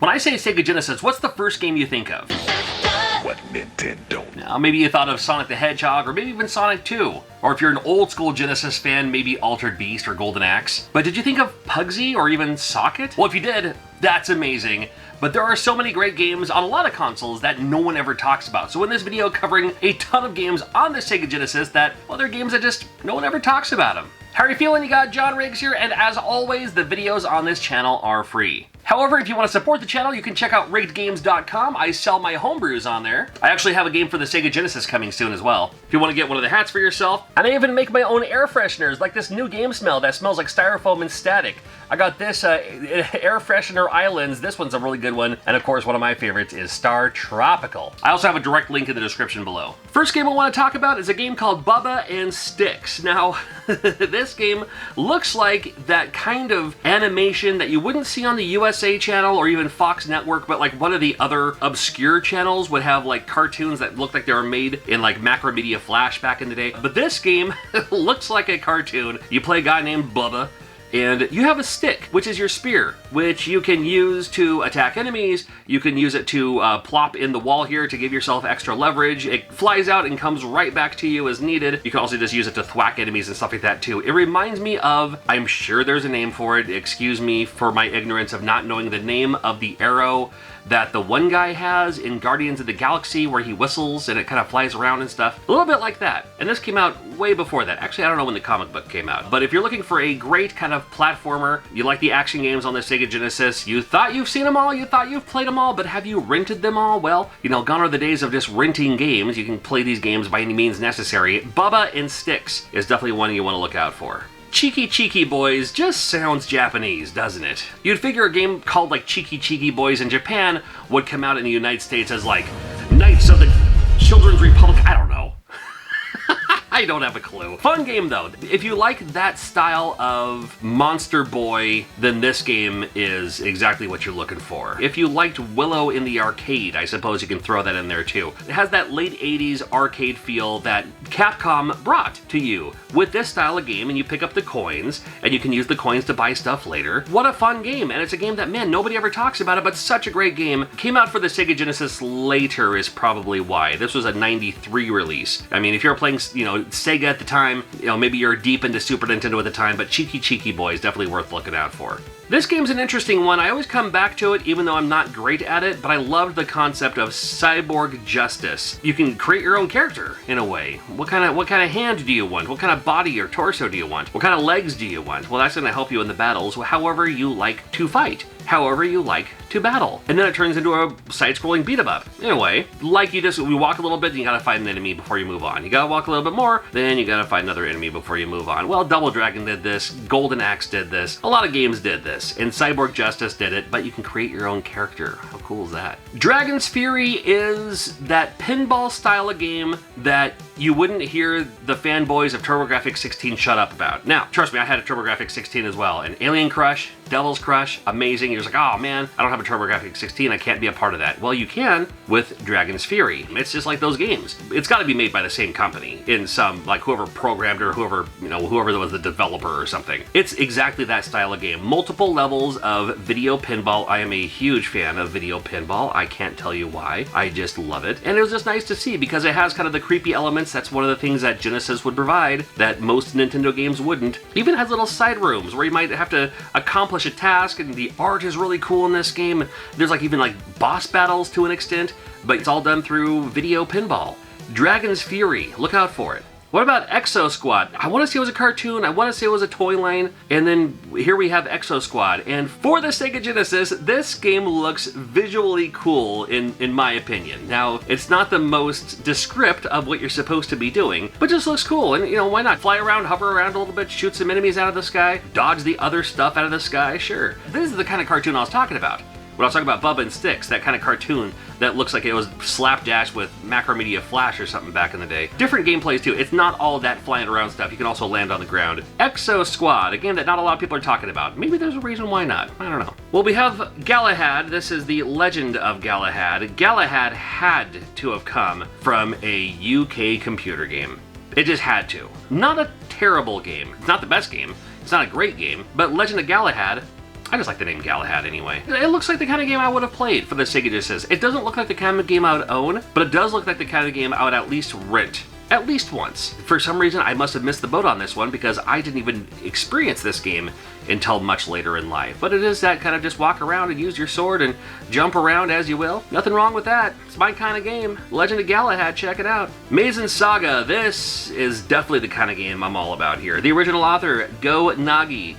When I say Sega Genesis, what's the first game you think of? What Nintendo? Now, maybe you thought of Sonic the Hedgehog, or maybe even Sonic 2. Or if you're an old school Genesis fan, maybe Altered Beast or Golden Axe. But did you think of Pugsy or even Socket? Well, if you did, that's amazing. But there are so many great games on a lot of consoles that no one ever talks about. So in this video, covering a ton of games on the Sega Genesis that, well, they're games that just no one ever talks about them. How are you feeling? You got John Riggs here, and as always, the videos on this channel are free. However, if you want to support the channel, you can check out riggedgames.com. I sell my homebrews on there. I actually have a game for the Sega Genesis coming soon as well. If you want to get one of the hats for yourself, and I even make my own air fresheners, like this new game smell that smells like styrofoam and static. I got this air freshener Islands. This one's a really good one. And of course, one of my favorites is Star Tropical. I also have a direct link in the description below. First game I want to talk about is a game called Bubba and Sticks. Now, this game looks like that kind of animation that you wouldn't see on the USA channel or even Fox Network, but like one of the other obscure channels would have like cartoons that looked like they were made in like Macromedia Flash back in the day. But this game looks like a cartoon. You play a guy named Bubba, and you have a stick, which is your spear, which you can use to attack enemies. You can use it to plop in the wall here to give yourself extra leverage. It flies out and comes right back to you as needed. You can also just use it to thwack enemies and stuff like that too. It reminds me of, I'm sure there's a name for it, excuse me for my ignorance of not knowing the name of the arrow that the one guy has in Guardians of the Galaxy where he whistles and it kind of flies around and stuff. A little bit like that. And this came out way before that. Actually, I don't know when the comic book came out. But if you're looking for a great kind of platformer, you like the action games on the Sega Genesis, you thought you've seen them all, you thought you've played them all, but have you rented them all? Well, you know, gone are the days of just renting games. You can play these games by any means necessary. Bubba and Sticks is definitely one you want to look out for. Cheeky Cheeky Boys just sounds Japanese, doesn't it? You'd figure a game called like Cheeky Cheeky Boys in Japan would come out in the United States as like Knights of the Children's Republic. I don't know. I don't have a clue. Fun game though. If you like that style of Monster Boy, then this game is exactly what you're looking for. If you liked Willow in the arcade, I suppose you can throw that in there too. It has that late 80s arcade feel that Capcom brought to you with this style of game, and you pick up the coins, and you can use the coins to buy stuff later. What a fun game, and it's a game that, man, nobody ever talks about it, but such a great game. Came out for the Sega Genesis later is probably why. This was a 93 release. I mean, if you're playing, you know, Sega at the time, you know, maybe you're deep into Super Nintendo at the time, but Cheeky Cheeky Boy is definitely worth looking out for. This game's an interesting one. I always come back to it even though I'm not great at it, but I loved the concept of Cyborg Justice. You can create your own character in a way. What kind of hand do you want? What kind of body or torso do you want? What kind of legs do you want? Well, that's going to help you in the battles however you like to fight. However you like to battle. And then it turns into a side-scrolling beat-em-up. In a way, like we walk a little bit, and you gotta fight an enemy before you move on. You gotta walk a little bit more, then you gotta fight another enemy before you move on. Well, Double Dragon did this, Golden Axe did this, a lot of games did this, and Cyborg Justice did it, but you can create your own character. How cool is that? Dragon's Fury is that pinball style of game that you wouldn't hear the fanboys of TurboGrafx 16 shut up about. Now, trust me, I had a TurboGrafx 16 as well, and Alien Crush, Devil's Crush, amazing. You're just like, oh man, I don't have a TurboGrafx 16, I can't be a part of that. Well, you can with Dragon's Fury. It's just like those games. It's got to be made by the same company in some, like whoever programmed or whoever was the developer or something. It's exactly that style of game. Multiple levels of video pinball. I am a huge fan of video pinball. I can't tell you why. I just love it. And it was just nice to see because it has kind of the creepy elements. That's one of the things that Genesis would provide that most Nintendo games wouldn't. Even has little side rooms where you might have to accomplish a task, and the art is really cool in this game. There's like even like boss battles to an extent, but it's all done through video pinball. Dragon's Fury, look out for it. What about Exo Squad? I want to say it was a cartoon, I want to say it was a toy line, and then here we have Exo Squad. And for the Sega Genesis, this game looks visually cool in my opinion. Now, it's not the most descript of what you're supposed to be doing, but just looks cool. And you know, why not? Fly around, hover around a little bit, shoot some enemies out of the sky, dodge the other stuff out of the sky, sure. This is the kind of cartoon I was talking about. When I was talking about Bubba and Sticks, that kind of cartoon that looks like it was slapdash with Macromedia Flash or something back in the day. Different gameplays too. It's not all that flying around stuff. You can also land on the ground. Exo Squad, a game that not a lot of people are talking about. Maybe there's a reason why not. I don't know. Well, we have Galahad. This is the Legend of Galahad. Galahad had to have come from a UK computer game. It just had to. Not a terrible game. It's not the best game. It's not a great game. But Legend of Galahad, I just like the name Galahad anyway. It looks like the kind of game I would have played for the Sega Genesis. It doesn't look like the kind of game I would own, but it does look like the kind of game I would at least rent. At least once. For some reason, I must have missed the boat on this one because I didn't even experience this game until much later in life. But it is that kind of just walk around and use your sword and jump around as you will. Nothing wrong with that. It's my kind of game. Legend of Galahad, check it out. Mazen Saga, this is definitely the kind of game I'm all about here. The original author, Go Nagai.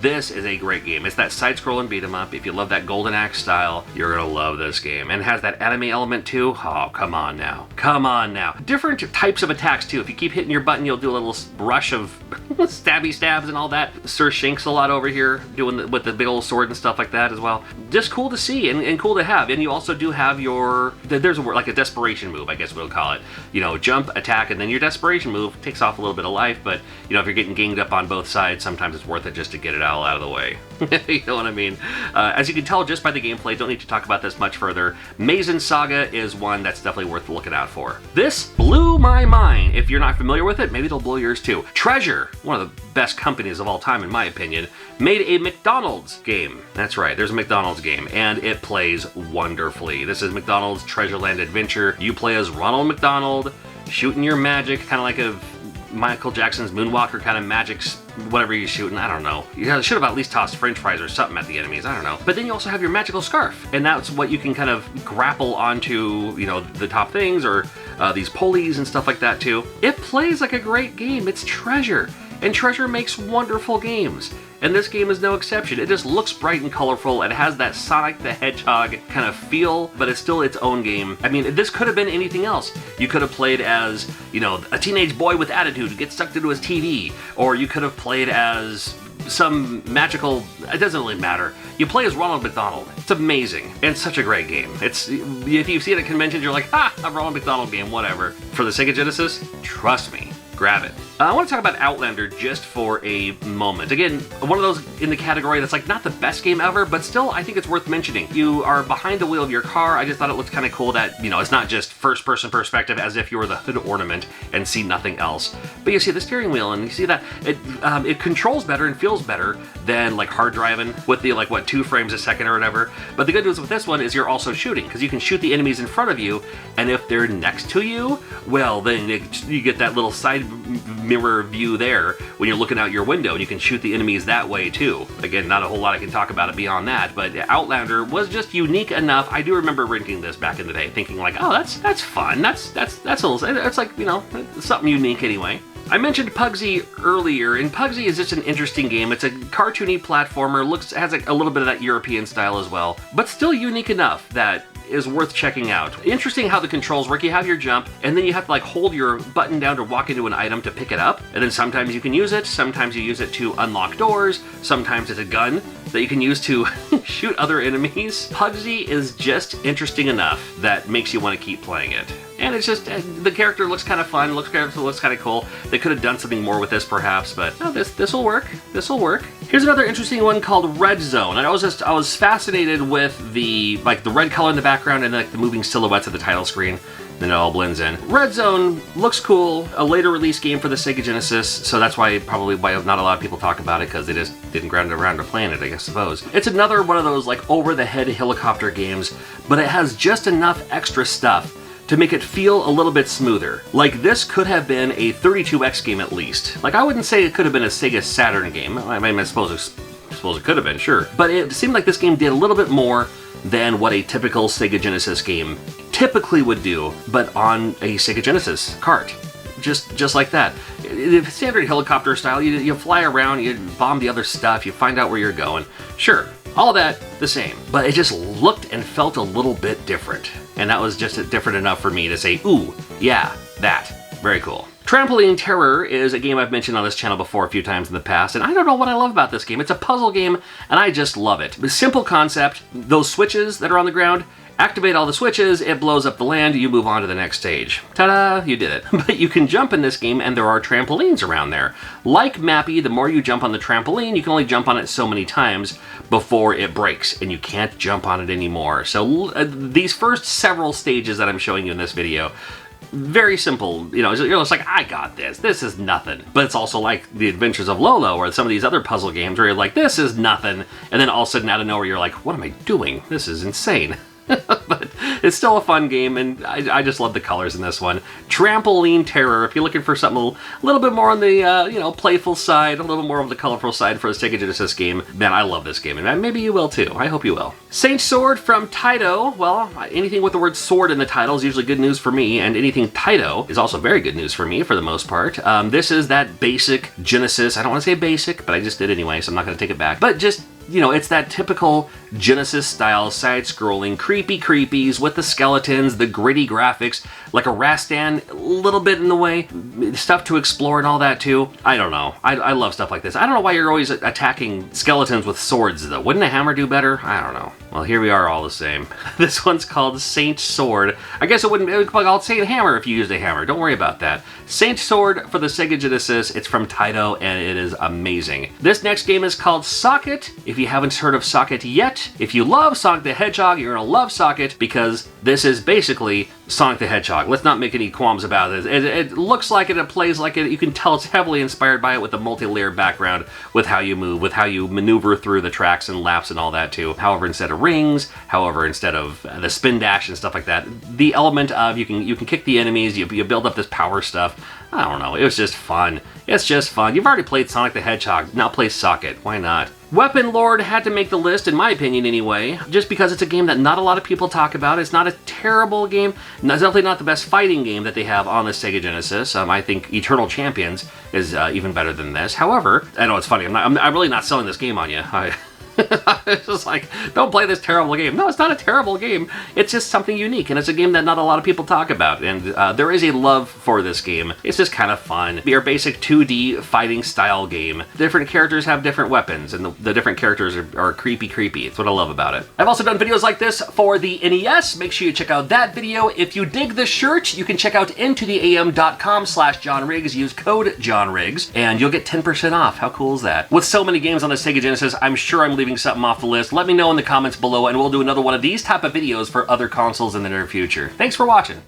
This is a great game. It's that side-scrolling beat 'em up. If you love that Golden Axe style, you're gonna love this game. And it has that anime element too. Oh, come on now. Come on now. Different types of attacks too. If you keep hitting your button, you'll do a little rush of stabby stabs and all that. Sir Shanks a lot over here doing with the big old sword and stuff like that as well. Just cool to see and cool to have. And you also do have there's a word, like a desperation move, I guess we'll call it. You know, jump, attack, and then your desperation move takes off a little bit of life, but you know, if you're getting ganged up on both sides, sometimes it's worth it just to get it out of the way. You know what I mean? As you can tell just by the gameplay, don't need to talk about this much further. Mazen Saga is one that's definitely worth looking out for. This blew my mind. If you're not familiar with it, maybe it'll blow yours too. Treasure, one of the best companies of all time in my opinion, made a McDonald's game. That's right, there's a McDonald's game, and it plays wonderfully. This is McDonald's Treasureland Adventure. You play as Ronald McDonald, shooting your magic, kind of like a Michael Jackson's Moonwalker kind of magic, whatever you're shooting, I don't know. You should have at least tossed french fries or something at the enemies, I don't know. But then you also have your magical scarf, and that's what you can kind of grapple onto, you know, the top things, or these pulleys and stuff like that too. It plays like a great game. It's Treasure, and Treasure makes wonderful games. And this game is no exception. It just looks bright and colorful. It has that Sonic the Hedgehog kind of feel, but it's still its own game. I mean, this could have been anything else. You could have played as, you know, a teenage boy with attitude who gets sucked into his TV, or you could have played as some magical, it doesn't really matter. You play as Ronald McDonald. It's amazing, and such a great game. It's, if you see it at conventions, you're like, ha, a Ronald McDonald game, whatever. For the Sega Genesis, trust me, grab it. I want to talk about Outlander just for a moment. Again, one of those in the category that's like not the best game ever, but still I think it's worth mentioning. You are behind the wheel of your car. I just thought it looked kind of cool that, you know, it's not just first-person perspective as if you were the hood ornament and see nothing else. But you see the steering wheel and you see that it controls better and feels better than like hard driving with the like, what, 2 frames a second or whatever. But the good news with this one is you're also shooting, because you can shoot the enemies in front of you, and if they're next to you, well, then you get that little side mirror view there when you're looking out your window, and you can shoot the enemies that way too. Again, not a whole lot I can talk about it beyond that, but Outlander was just unique enough. I do remember renting this back in the day, thinking like, oh, that's fun. That's a little, it's like, you know, something unique anyway. I mentioned Pugsy earlier, and Pugsy is just an interesting game. It's a cartoony platformer, has a little bit of that European style as well, but still unique enough that is worth checking out. Interesting how the controls work. You have your jump, and then you have to like hold your button down to walk into an item to pick it up, and then sometimes you can use it, sometimes you use it to unlock doors, sometimes it's a gun that you can use to shoot other enemies. Pugsy is just interesting enough that makes you want to keep playing it. And it's just, the character looks kind of fun, looks kind of cool. They could have done something more with this perhaps, but no, this will work. This will work. Here's another interesting one called Red Zone. And I was fascinated with the red color in the background and like the moving silhouettes of the title screen. Then it all blends in. Red Zone looks cool, a later release game for the Sega Genesis, so that's why not a lot of people talk about it, because they just didn't get around to playing it, I suppose. It's another one of those like over-the-head helicopter games, but it has just enough extra stuff to make it feel a little bit smoother. Like this could have been a 32X game at least. Like I wouldn't say it could have been a Sega Saturn game. I mean, I suppose it could have been, sure. But it seemed like this game did a little bit more than what a typical Sega Genesis game typically would do, but on a Sega Genesis cart. Just like that. Standard helicopter style, you fly around, you bomb the other stuff, you find out where you're going. Sure, all that the same, but it just looked and felt a little bit different. And that was just different enough for me to say, ooh, yeah, that. Very cool. Trampoline Terror is a game I've mentioned on this channel before a few times in the past, and I don't know what I love about this game. It's a puzzle game, and I just love it. The simple concept, those switches that are on the ground, activate all the switches, it blows up the land, you move on to the next stage. Ta-da, you did it. But you can jump in this game, and there are trampolines around there. Like Mappy, the more you jump on the trampoline, you can only jump on it so many times before it breaks, and you can't jump on it anymore. So these first several stages that I'm showing you in this video, Very simple, you know, you're just like, I got this. This is nothing. But it's also like The Adventures of Lolo or some of these other puzzle games where you're like, this is nothing. And then all of a sudden out of nowhere, you're like, what am I doing? This is insane. But it's still a fun game, and I just love the colors in this one. Trampoline Terror, if you're looking for something a little bit more on the, you know, playful side, a little bit more of the colorful side for a Sega Genesis game, man, I love this game, and maybe you will too. I hope you will. Saint Sword from Taito. Well, anything with the word sword in the title is usually good news for me, and anything Taito is also very good news for me for the most part. This is that basic Genesis. I don't want to say basic, but I just did anyway, so I'm not going to take it back. But just, you know, it's that typical Genesis-style side-scrolling creepy creepies with the skeletons, the gritty graphics, like a Rastan, a little bit in the way, stuff to explore and all that too. I don't know. I love stuff like this. I don't know why you're always attacking skeletons with swords though. Wouldn't a hammer do better? I don't know. Well, here we are all the same. This one's called Saint Sword. I guess it would be called Saint Hammer if you used a hammer. Don't worry about that. Saint Sword for the Sega Genesis. It's from Taito and it is amazing. This next game is called Socket. If you haven't heard of Socket yet, if you love Sonic the Hedgehog, you're gonna love Socket because this is basically Sonic the Hedgehog. Let's not make any qualms about it. It looks like it, it plays like it. You can tell it's heavily inspired by it with the multi-layered background, with how you move, with how you maneuver through the tracks and laps and all that too. However, instead of rings, however, instead of the spin dash and stuff like that, the element of you can kick the enemies, you build up this power stuff. I don't know, it was just fun. It's just fun. You've already played Sonic the Hedgehog, now play Socket. Why not? Weapon Lord had to make the list, in my opinion anyway, just because it's a game that not a lot of people talk about. It's not a terrible game. It's definitely not the best fighting game that they have on the Sega Genesis. I think Eternal Champions is even better than this. However, I know it's funny, I'm really not selling this game on you. It's just like, don't play this terrible game. No, it's not a terrible game. It's just something unique, and it's a game that not a lot of people talk about, and there is a love for this game. It's just kind of fun. Your basic 2D fighting style game. Different characters have different weapons, and the different characters are creepy. It's what I love about it. I've also done videos like this for the NES. Make sure you check out that video. If you dig this shirt, you can check out intotheam.com/JohnRiggs. Use code JohnRiggs, and you'll get 10% off. How cool is that? With so many games on the Sega Genesis, I'm sure I'm leaving something off the list. Let me know in the comments below, and we'll do another one of these type of videos for other consoles in the near future. Thanks for watching.